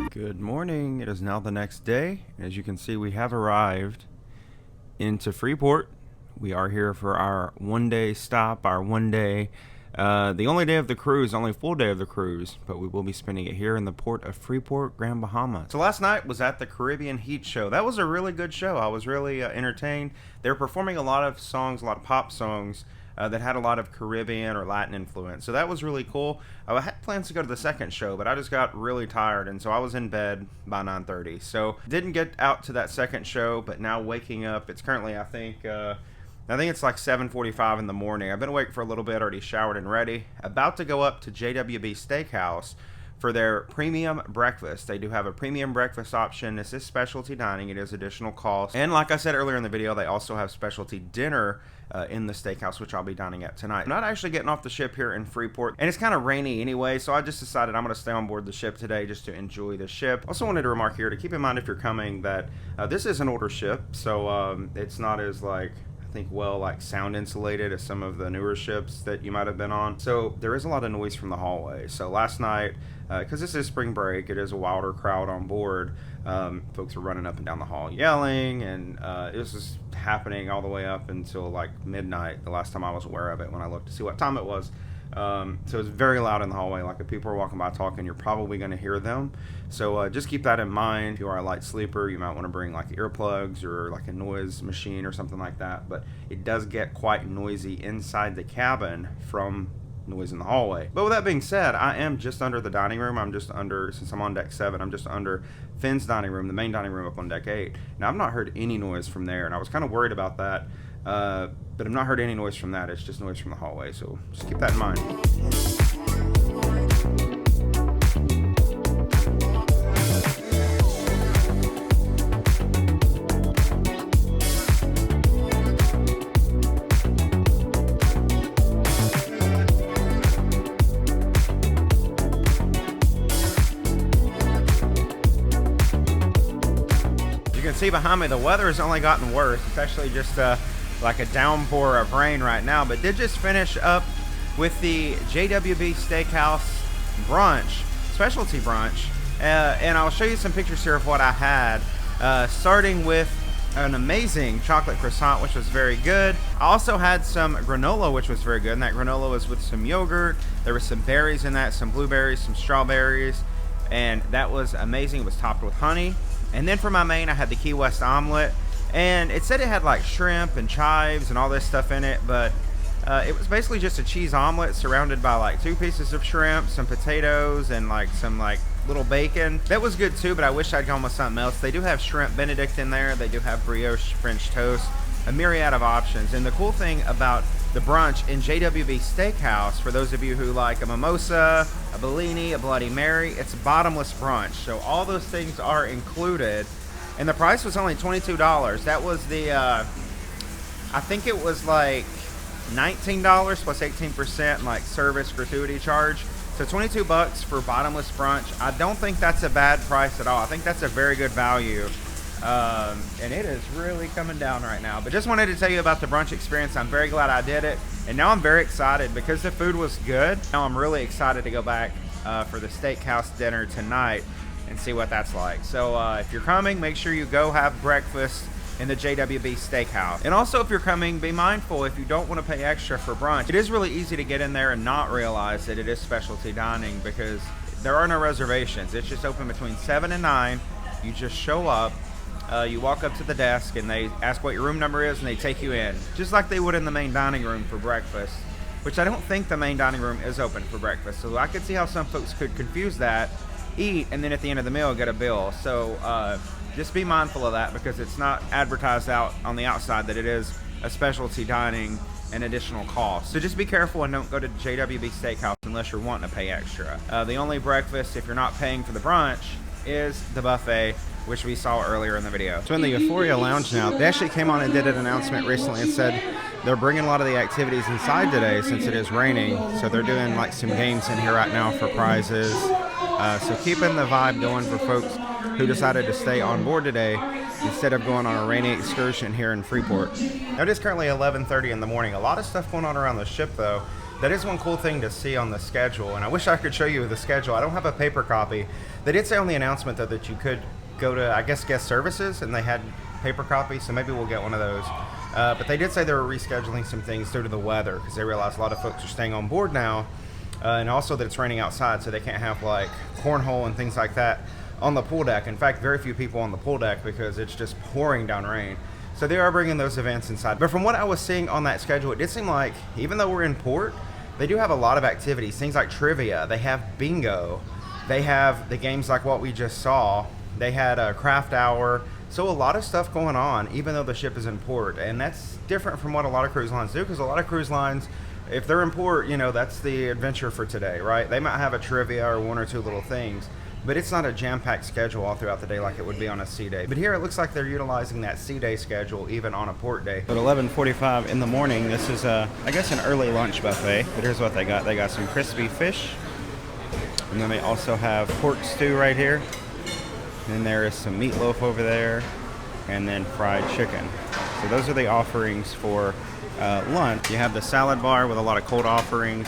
Good morning. It is now the next day. As you can see, we have arrived into Freeport. We are here for our one-day stop, our one-day, the only day of the cruise, only full day of the cruise, but we will be spending it here in the port of Freeport, Grand Bahama. So last night was at the Caribbean Heat Show. That was a really good show. I was really entertained. They were performing a lot of songs, a lot of pop songs, that had a lot of Caribbean or Latin influence. So that was really cool. I had plans to go to the second show, but I just got really tired, and so I was in bed by 9:30. So didn't get out to that second show, but now waking up, it's currently, I think it's like 7:45 in the morning. I've been awake for a little bit, already showered and ready. About to go up to JWB Steakhouse for their premium breakfast. They do have a premium breakfast option. This is specialty dining. It is additional cost. And like I said earlier in the video, they also have specialty dinner in the steakhouse, which I'll be dining at tonight. I'm not actually getting off the ship here in Freeport, and it's kind of rainy anyway, so I just decided I'm going to stay on board the ship today just to enjoy the ship. Also wanted to remark here to keep in mind if you're coming that this is an older ship, so it's not as like I think well like sound insulated as some of the newer ships that you might have been on. So there is a lot of noise from the hallway. So last night, because this is spring break, it is a wilder crowd on board. Folks were running up and down the hall yelling, and it was just happening all the way up until like midnight, the last time I was aware of it when I looked to see what time it was. So it's very loud in the hallway. Like if people are walking by talking, you're probably going to hear them. So just keep that in mind. If you are a light sleeper, you might want to bring like earplugs or like a noise machine or something like that. But it does get quite noisy inside the cabin from noise in the hallway. But with that being said, I am just under the dining room. I'm just under, since I'm on deck 7, I'm just under Finn's dining room, the main dining room up on deck 8. Now I've not heard any noise from there, and I was kind of worried about that. But I've not heard any noise from that. It's just noise from the hallway, so just keep that in mind. You can see behind me, the weather has only gotten worse. It's actually just like a downpour of rain right now, but did just finish up with the JWB Steakhouse brunch, specialty brunch, and I'll show you some pictures here of what I had, starting with an amazing chocolate croissant, which was very good. I also had some granola, which was very good, and that granola was with some yogurt. There was some berries in that, some blueberries, some strawberries, and that was amazing. It was topped with honey. And then for my main, I had the Key West omelet, and it said it had like shrimp and chives and all this stuff in it, but it was basically just a cheese omelet surrounded by like 2 pieces of shrimp, some potatoes, and like some like little bacon. That was good too, but I wish I'd gone with something else. They do have shrimp Benedict in there. They do have brioche French toast, a myriad of options. And the cool thing about the brunch in JWB Steakhouse, for those of you who like a mimosa, a Bellini, a Bloody Mary, it's a bottomless brunch. So all those things are included. And the price was only $22. That was the, I think it was like $19 plus 18% like service gratuity charge. So $22 for bottomless brunch. I don't think that's a bad price at all. I think that's a very good value. And it is really coming down right now. But just wanted to tell you about the brunch experience. I'm very glad I did it. And now I'm very excited because the food was good. Now I'm really excited to go back for the steakhouse dinner tonight and see what that's like. So if you're coming, make sure you go have breakfast in the JWB Steakhouse. And also if you're coming, be mindful if you don't want to pay extra for brunch. It is really easy to get in there and not realize that it is specialty dining because there are no reservations. It's just open between 7 and 9. You just show up. You walk up to the desk and they ask what your room number is and they take you in, just like they would in the main dining room for breakfast, which I don't think the main dining room is open for breakfast. So I could see how some folks could confuse that, eat, and then at the end of the meal get a bill. So just be mindful of that because it's not advertised out on the outside that it is a specialty dining and additional cost. So just be careful and don't go to JWB Steakhouse unless you're wanting to pay extra. The only breakfast, if you're not paying for the brunch, is the buffet, which we saw earlier in the video. So in the Euphoria Lounge now, they actually came on and did an announcement recently and said they're bringing a lot of the activities inside today since it is raining. So they're doing like some games in here right now for prizes. So keeping the vibe going for folks who decided to stay on board today instead of going on a rainy excursion here in Freeport. Now it is currently 11:30 in the morning. A lot of stuff going on around the ship though. That is one cool thing to see on the schedule, and I wish I could show you the schedule. I don't have a paper copy. They did say on the announcement though that you could go to, I guess, guest services, and they had paper copies, so maybe we'll get one of those. But they did say they were rescheduling some things due to the weather because they realized a lot of folks are staying on board now, and also that it's raining outside, so they can't have like cornhole and things like that on the pool deck. In fact, very few people on the pool deck because it's just pouring down rain. So they are bringing those events inside. But from what I was seeing on that schedule, it did seem like, even though we're in port, they do have a lot of activities, things like trivia. They have bingo. They have the games like what we just saw. They had a craft hour. So a lot of stuff going on, even though the ship is in port. And that's different from what a lot of cruise lines do, because a lot of cruise lines, if they're in port, you know, that's the adventure for today, right? They might have a trivia or one or two little things, but it's not a jam-packed schedule all throughout the day like it would be on a sea day. But here it looks like they're utilizing that sea day schedule even on a port day. At 11:45 in the morning, this is I guess an early lunch buffet, but here's what they got. They got some crispy fish, and then they also have pork stew right here. And then there is some meatloaf over there, and then fried chicken. So those are the offerings for lunch. You have the salad bar with a lot of cold offerings,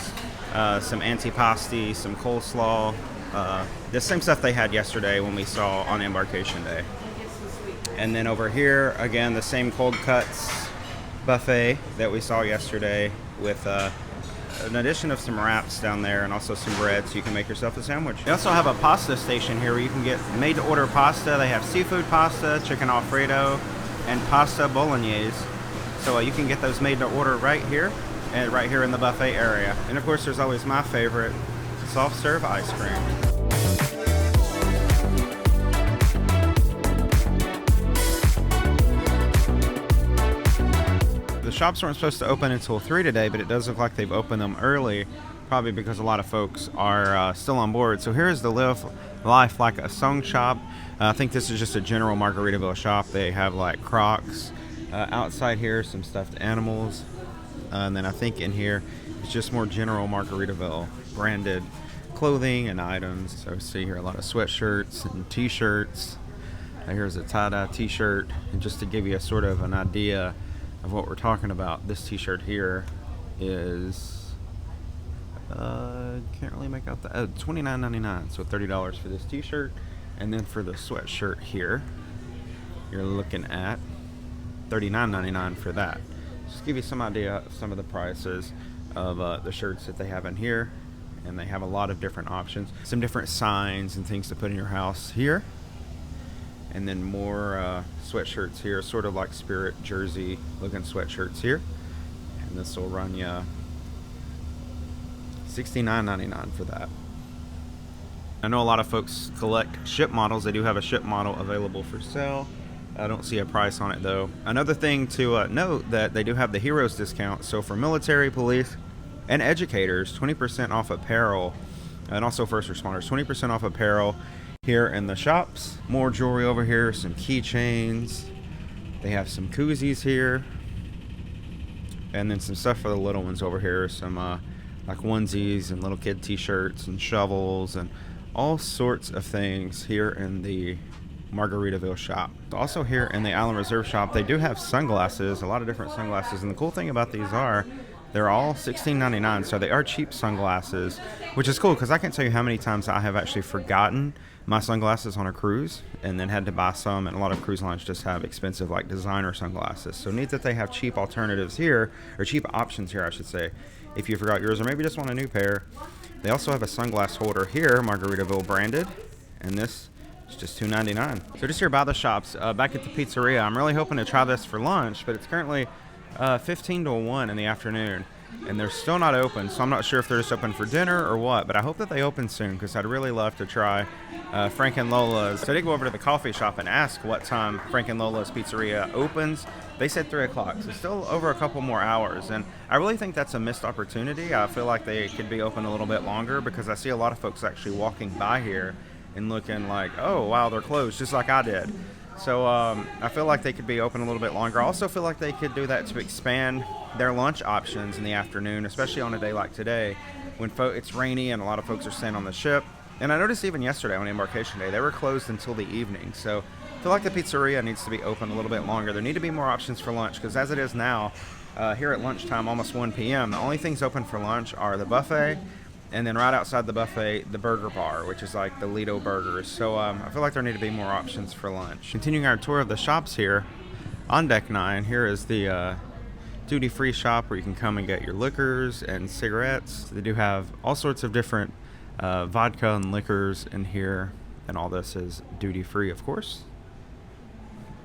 some antipasti, some coleslaw, the same stuff they had yesterday when we saw on Embarkation Day. And then over here, again, the same cold cuts buffet that we saw yesterday with an addition of some wraps down there and also some bread so you can make yourself a sandwich. They also have a pasta station here where you can get made-to-order pasta. They have seafood pasta, chicken Alfredo, and pasta bolognese. So you can get those made to order right here and right here in the buffet area. And of course, there's always my favorite, soft serve ice cream. The shops weren't supposed to open until 3 today, but it does look like they've opened them early, probably because a lot of folks are still on board. So here is the Live Life Like a Song shop. I think this is just a general Margaritaville shop. They have like Crocs. Outside here, some stuffed animals. And then I think in here, it's just more general Margaritaville branded clothing and items. So see here a lot of sweatshirts and t-shirts. Here's a tie-dye t-shirt. And just to give you a sort of an idea of what we're talking about, this t-shirt here is can't really make out the $29.99, so $30 for this t-shirt. And then for the sweatshirt here, you're looking at $39.99 for that. Just give you some idea of some of the prices of the shirts that they have in here. And they have a lot of different options, some different signs and things to put in your house here. And then more sweatshirts here, sort of like Spirit jersey looking sweatshirts here. And this will run you $69.99 for that. I know a lot of folks collect ship models. They do have a ship model available for sale. I don't see a price on it though. Another thing to note that they do have the Heroes discount. So for military, police, and educators, 20% off apparel, and also first responders, 20% off apparel here in the shops. More jewelry over here, some keychains. They have some koozies here. And then some stuff for the little ones over here. Some like onesies and little kid t-shirts and shovels and all sorts of things here in the Margaritaville shop. Also here in the Island Reserve shop, they do have sunglasses, a lot of different sunglasses. And the cool thing about these are they're all $16.99, so they are cheap sunglasses, which is cool because I can't tell you how many times I have actually forgotten my sunglasses on a cruise and then had to buy some, and a lot of cruise lines just have expensive like designer sunglasses. So neat that they have cheap alternatives here, or cheap options here I should say, if you forgot yours or maybe just want a new pair. They also have a sunglass holder here, Margaritaville branded, and this is just $2.99. So just here by the shops, back at the pizzeria, I'm really hoping to try this for lunch, but it's currently 15 to 1 in the afternoon, and they're still not open, so I'm not sure if they're just open for dinner or what, but I hope that they open soon because I'd really love to try Frank and Lola's. So I did go over to the coffee shop and ask what time Frank and Lola's Pizzeria opens. They said 3 o'clock, so still over a couple more hours, and I really think that's a missed opportunity. I feel like they could be open a little bit longer because I see a lot of folks actually walking by here and looking like, oh wow, they're closed, just like I did. So I feel like they could be open a little bit longer. I also feel like they could do that to expand their lunch options in the afternoon, especially on a day like today when it's rainy and a lot of folks are staying on the ship. And I noticed even yesterday on Embarkation Day, they were closed until the evening. So I feel like the pizzeria needs to be open a little bit longer. There need to be more options for lunch because as it is now, here at lunchtime, almost 1 p.m., the only things open for lunch are the buffet, and then right outside the buffet, the burger bar, which is like the Lido burgers. So I feel like there need to be more options for lunch. Continuing our tour of the shops here on Deck 9, here is the duty-free shop where you can come and get your liquors and cigarettes. They do have all sorts of different vodka and liquors in here, and all this is duty-free, of course.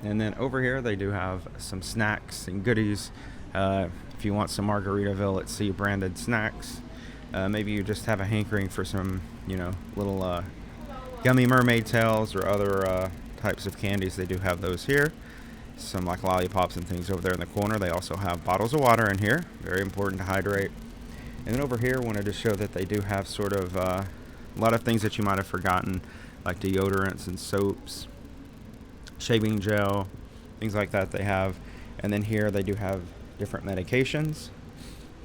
And then over here, they do have some snacks and goodies. If you want some Margaritaville at Sea branded snacks. Maybe you just have a hankering for some, little gummy mermaid tails or other types of candies. They do have those here. Some like lollipops and things over there in the corner. They also have bottles of water in here. Very important to hydrate. And then over here, wanted to show that they do have sort of a lot of things that you might have forgotten, like deodorants and soaps, shaving gel, things like that they have. And then here they do have different medications,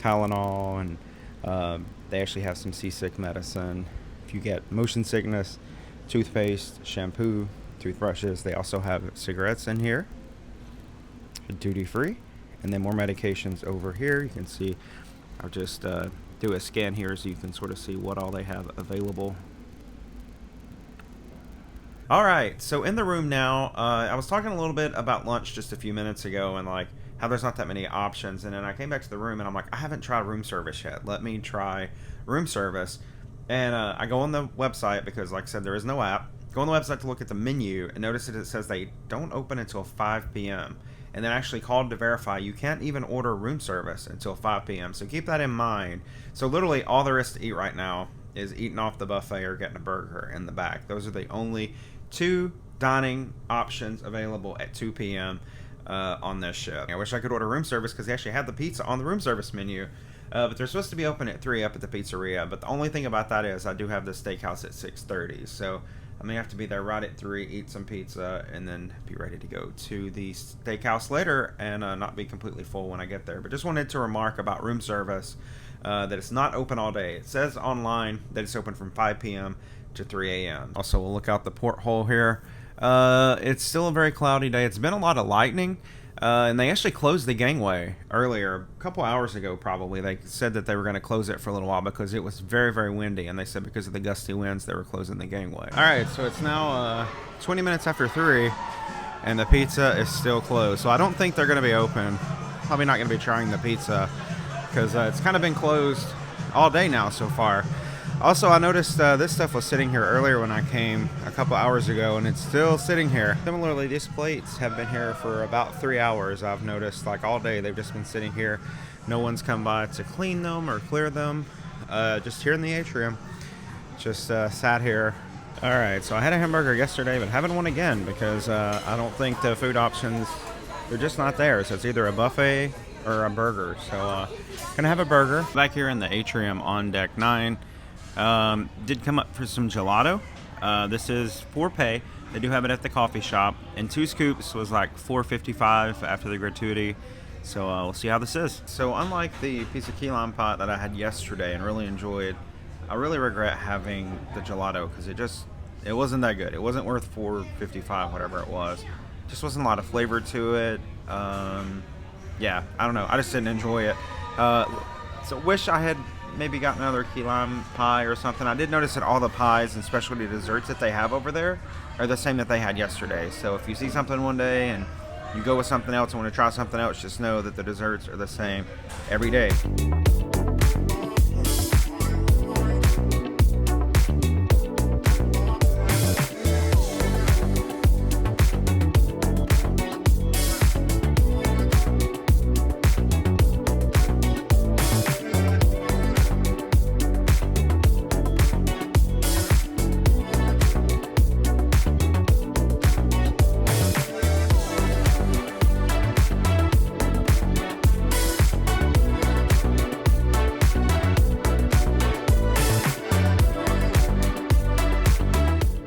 Tylenol, and they actually have some seasick medicine. If you get motion sickness, toothpaste, shampoo, toothbrushes. They also have cigarettes in here. duty free. And then more medications over here. You can see, I'll just do a scan here so you can sort of see what all they have available. All right, so in the room now, I was talking a little bit about lunch just a few minutes ago and like how there's not that many options. And then I came back to the room and I'm like, I haven't tried room service yet. Let me try room service. And I go on the website because, like I said, there is no app. Go on the website to look at the menu and notice that it says they don't open until 5 p.m. And then actually called to verify you can't even order room service until 5 p.m. So keep that in mind. So literally all there is to eat right now is eating off the buffet or getting a burger in the back. Those are the only 2 dining options available at 2 p.m. On this ship. I wish I could order room service because they actually had the pizza on the room service menu. But they're supposed to be open at 3 up at the pizzeria. But the only thing about that is I do have the steakhouse at 6:30. So I'm going to have to be there right at 3, eat some pizza, and then be ready to go to the steakhouse later and not be completely full when I get there. But just wanted to remark about room service that it's not open all day. It says online that it's open from 5 p.m. to 3 a.m. Also, we'll look out the porthole here. It's still a very cloudy day. It's been a lot of lightning. And they actually closed the gangway earlier, a couple hours ago probably. They said that they were going to close it for a little while because it was very, very windy. And they said because of the gusty winds, they were closing the gangway. All right, so it's now 20 minutes after 3, and the pizza is still closed. So I don't think they're going to be open. Probably not going to be trying the pizza because it's kind of been closed all day now so far. Also, I noticed this stuff was sitting here earlier when I came a couple hours ago, and it's still sitting here. Similarly, these plates have been here for about 3 hours. I've noticed, like all day, they've just been sitting here. No one's come by to clean them or clear them. Just here in the atrium, just sat here. All right, so I had a hamburger yesterday, but haven't one again because I don't think the food options, they're just not there. So it's either a buffet or a burger. So gonna have a burger. Back here in the atrium on deck 9. Did come up for some gelato. This is for pay. They do have it at the coffee shop, and 2 scoops was like $4.55 after the gratuity. So we'll see how this is. So unlike the piece of key lime pot that I had yesterday and really enjoyed, I really regret having the gelato because it wasn't that good. It wasn't worth $4.55, whatever it was. Just wasn't a lot of flavor to it. Yeah, I don't know. I just didn't enjoy it. So wish I had maybe got another key lime pie or something. I did notice that all the pies and specialty desserts that they have over there are the same that they had yesterday. So if you see something one day and you go with something else and want to try something else, just know that the desserts are the same every day.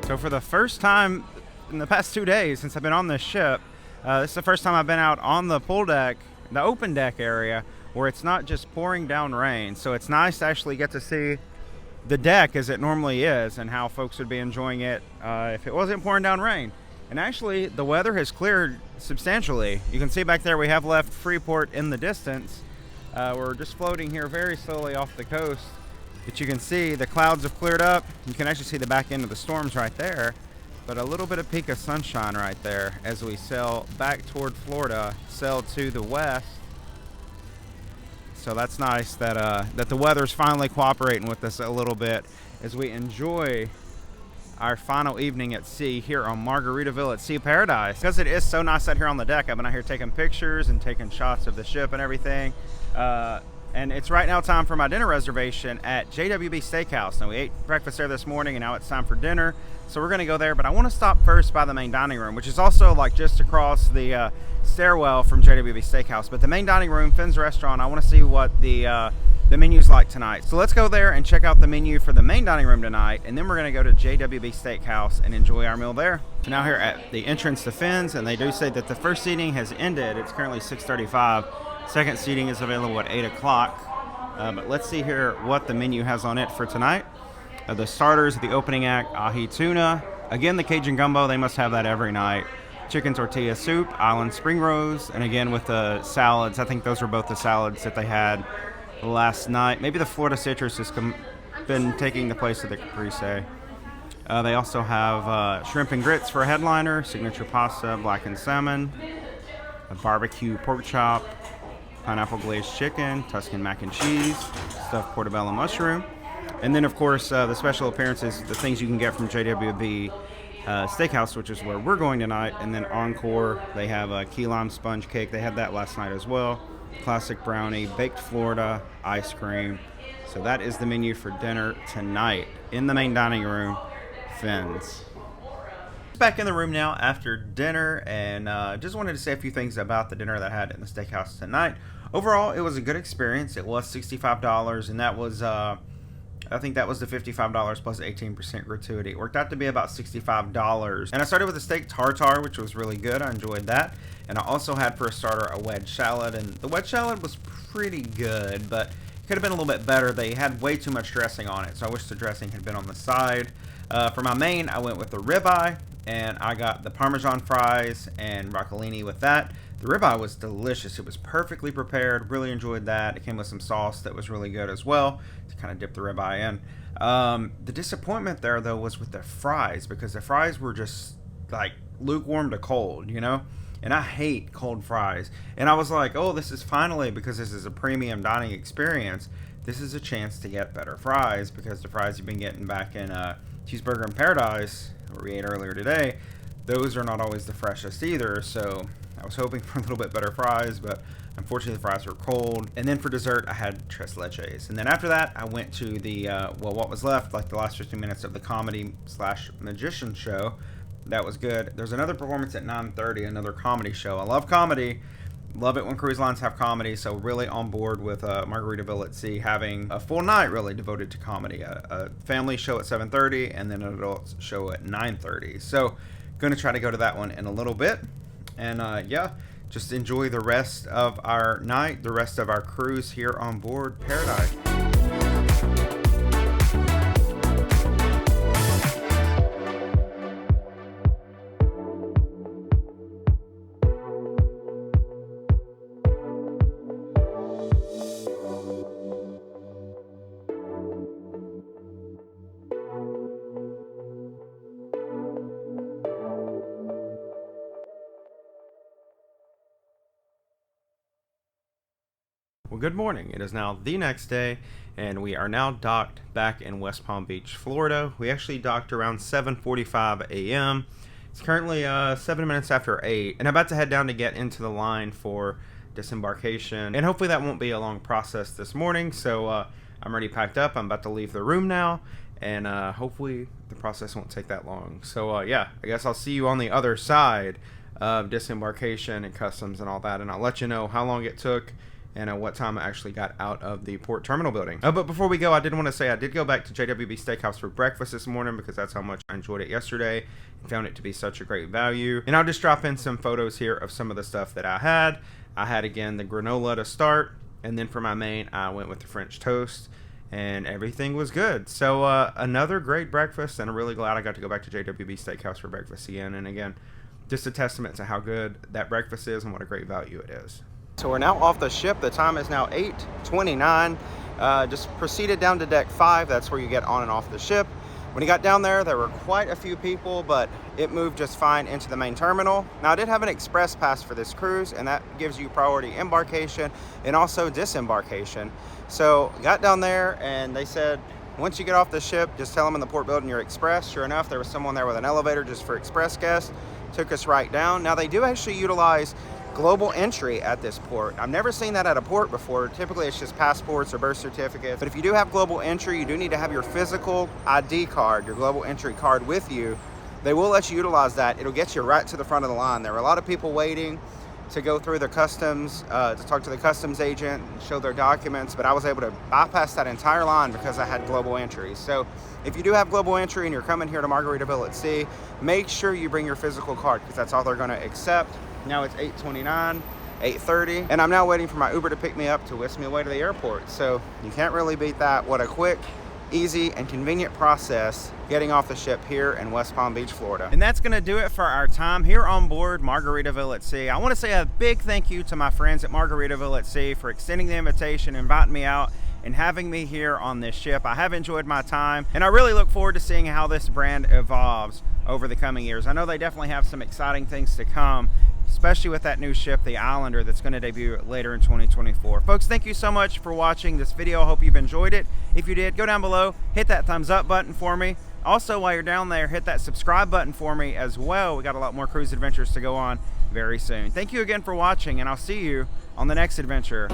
So for the first time in the past 2 days since I've been on this ship, this is the first time I've been out on the pool deck, the open deck area, where it's not just pouring down rain. So it's nice to actually get to see the deck as it normally is and how folks would be enjoying it if it wasn't pouring down rain. And actually, the weather has cleared substantially. You can see back there we have left Freeport in the distance. We're just floating here very slowly off the coast. But you can see the clouds have cleared up. You can actually see the back end of the storms right there. But a little bit of peak of sunshine right there as we sail back toward Florida, sail to the west. So that's nice that that the weather's finally cooperating with us a little bit as we enjoy our final evening at sea here on Margaritaville at Sea Paradise. Because it is so nice out here on the deck, I've been out here taking pictures and taking shots of the ship and everything. And it's right now time for my dinner reservation at JWB Steakhouse. Now, we ate breakfast there this morning, and now it's time for dinner. So we're going to go there, but I want to stop first by the main dining room, which is also like just across the stairwell from JWB Steakhouse. But the main dining room, Finn's Restaurant, I want to see what the menu's like tonight. So let's go there and check out the menu for the main dining room tonight, and then we're going to go to JWB Steakhouse and enjoy our meal there. So now here at the entrance to Finn's, and they do say that the first seating has ended. It's currently 6:35. Second seating is available at 8 o'clock. But let's see here what the menu has on it for tonight. The starters, the opening act, ahi tuna. Again, the Cajun gumbo, they must have that every night. chicken tortilla soup, island spring rolls, and again with the salads. I think those were both the salads that they had last night. Maybe the Florida citrus has been taking the place of the caprese. They also have shrimp and grits for a headliner, signature pasta, blackened salmon, a barbecue pork chop, pineapple glazed chicken, Tuscan mac and cheese, stuffed portobello mushroom, and then of course the special appearances, the things you can get from JWB Steakhouse, which is where we're going tonight. And then Encore, they have a key lime sponge cake. They had that last night as well. Classic brownie, baked Florida, ice cream. So that is the menu for dinner tonight in the main dining room, Finn's. Back in the room now after dinner, and just wanted to say a few things about the dinner that I had in the steakhouse tonight. Overall, it was a good experience. It was $65, and that was I think that was the $55 plus 18% gratuity. It worked out to be about $65. And I started with a steak tartare, which was really good. I enjoyed that. And I also had for a starter a wedge salad. And the wedge salad was pretty good, but it could have been a little bit better. They had way too much dressing on it, so I wish the dressing had been on the side. For my main, I went with the ribeye, and I got the Parmesan fries and broccolini with that. The ribeye was delicious. It was perfectly prepared. Really enjoyed that. It came with some sauce that was really good as well to kind of dip the ribeye in. The disappointment there, though, was with the fries, because the fries were just like lukewarm to cold, you know? And I hate cold fries. And I was like, oh, this is finally, because this is a premium dining experience, this is a chance to get better fries, because the fries you've been getting back in Cheesburger in Paradise, where we ate earlier today, those are not always the freshest either. So I was hoping for a little bit better fries, but unfortunately the fries were cold. And then for dessert, I had tres leches. And then after that, I went to the, what was left, like the last 15 minutes of the comedy/magician show. That was good. There's another performance at 9:30, another comedy show. I love comedy. Love it when cruise lines have comedy, so really on board with Margaritaville at Sea having a full night really devoted to comedy. A family show at 7:30 and then an adult show at 9:30. So going to try to go to that one in a little bit. And yeah, just enjoy the rest of our night, the rest of our cruise here on board Paradise. Well, good morning. It is now the next day, and we are now docked back in West Palm Beach, Florida. We actually docked around 7:45 a.m. It's currently 7 minutes after 8, and I'm about to head down to get into the line for disembarkation. And hopefully that won't be a long process this morning, so I'm already packed up. I'm about to leave the room now, and hopefully the process won't take that long. So yeah, I guess I'll see you on the other side of disembarkation and customs and all that, and I'll let you know how long it took and what time I actually got out of the port terminal building. But before we go, I did want to say I did go back to JWB Steakhouse for breakfast this morning, because that's how much I enjoyed it yesterday and found it to be such a great value. And I'll just drop in some photos here of some of the stuff that I had. I had, again, the granola to start, and then for my main, I went with the French toast, and everything was good. So another great breakfast, and I'm really glad I got to go back to JWB Steakhouse for breakfast again. And again, just a testament to how good that breakfast is and what a great value it is. So we're now off the ship. The time is now 8:29. Just proceeded down to deck 5. That's where you get on and off the ship. When you got down there were quite a few people, but it moved just fine into the main terminal. Now, I did have an express pass for this cruise, and that gives you priority embarkation and also disembarkation. So got down there, and they said, once you get off the ship, just tell them in the port building you're express. Sure enough, there was someone there with an elevator just for express guests. Took us right down. Now, they do actually utilize global entry at this port. I've never seen that at a port before. Typically it's just passports or birth certificates, but if you do have global entry, you do need to have your physical ID card, your global entry card with you. They will let you utilize that. It'll get you right to the front of the line. There were a lot of people waiting to go through the customs, to talk to the customs agent and show their documents, but I was able to bypass that entire line because I had global entry. So if you do have global entry and you're coming here to Margaritaville at Sea, make sure you bring your physical card, because that's all they're going to accept. Now it's 8:29, 8:30, and I'm now waiting for my Uber to pick me up to whisk me away to the airport. So you can't really beat that. What a quick, easy, and convenient process getting off the ship here in West Palm Beach, Florida. And that's going to do it for our time here on board Margaritaville at Sea. I want to say a big thank you to my friends at Margaritaville at Sea for extending the invitation, inviting me out, and having me here on this ship. I have enjoyed my time, and I really look forward to seeing how this brand evolves over the coming years. I know they definitely have some exciting things to come, especially with that new ship, the Islander, that's going to debut later in 2024. Folks, thank you so much for watching this video. I hope you've enjoyed it. If you did, go down below, hit that thumbs up button for me. Also, while you're down there, hit that subscribe button for me as well. We got a lot more cruise adventures to go on very soon. Thank you again for watching, and I'll see you on the next adventure.